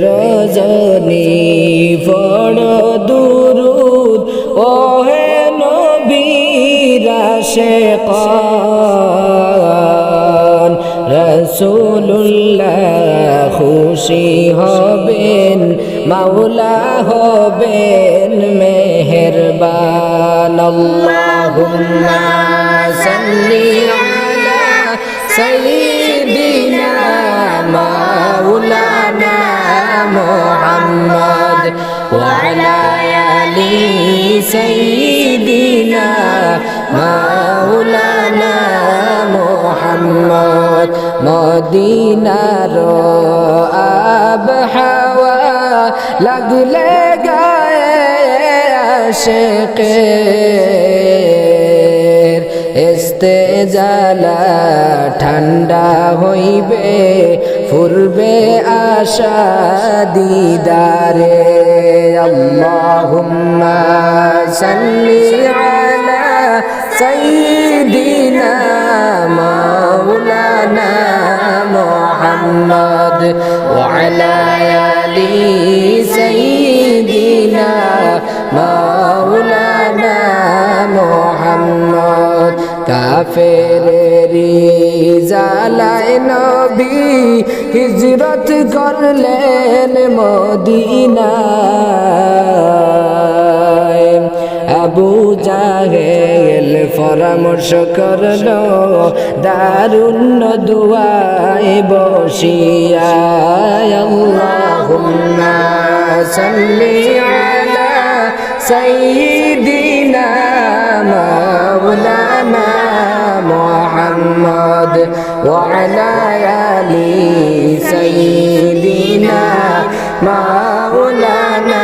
রজনী পড় দুরুদ ওহে নবীর আশিকান রাসূলুল্লাহ খুশি হবেন মাওলা হবেন মেহেরবান আল্লাহুম্মা সাল্লি আলা সাইয়্যিদিনা মাওলানা محمد وعلى آل سيدنا مولانا محمد মদিনার আবহাওয়া লাগলে গায়ে আশিকের ইস্তেজালা ঠান্ডা হইবে ফুরবে আশা দিদারে আল্লাহুম্মা সাল্লি আলা সাইয়্যিদিনা মাওলানা মুহাম্মদ ওয়া আলা আলি সাইয়্যিদিনা মাওলানা মুহাম্মদ কাফেরেরি জালায় নবী হিজরত করলেন মদিনায় আবু জাহেল পরামর্শ করলো দারুণ দুয়ায় বসিয়া আল্লাহুম্মা সাল্লি আলা সাইয়্যিদিনা মাওলানা মুহাম্মদ ওয়া আলা আলি সাইয়্যিদিনা মাওলানা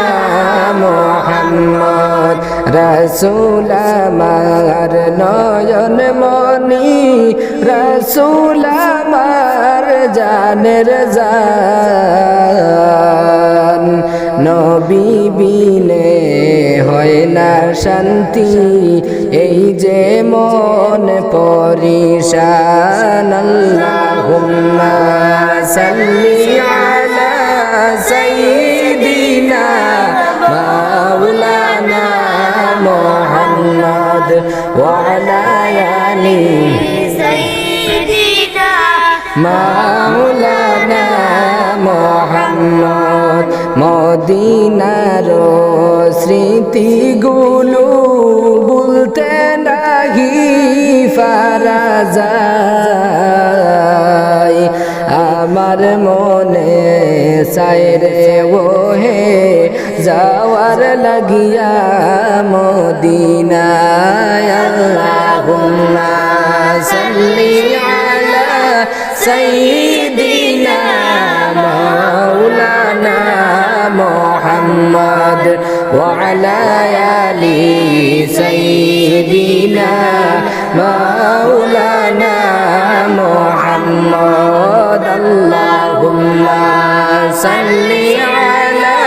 মুহাম্মদ রাসূল আমার নয়ন মনি রাসূল আমার জানের জান নবী বিনে হয় না শান্তি এই যে মন পরিশান আল্লাহুম্মা সাল্লি আলা সাইয়্যিদিনা মাওলানা মুহাম্মদ ওয়া আলা আলি সাইয়্যিদিনা মাওলানা মুহাম্মদ মদিনার স্মৃতিগুলো বলতে নাহি পারা যায় আমার মনে সাইরে ওহে যাওয়ার লাগিয়া মদিনায় আল্লাহুম্মা সাল্লি আলা সাইয়্যিদিনা মাওলানা মুহাম্মদ ওয়া আলা আলি সাইয়্যিদিনা মাওলানা মুহাম্মদ আল্লাহুম্মা সাল্লি আলা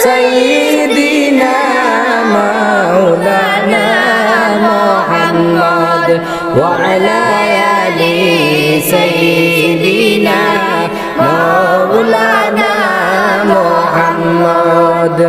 সাইয়্যিদিনা মাওলানা মুহাম্মদ ওয়া আলা আলি সাইয়্যিদিনা মাওলানা মুহাম্মদ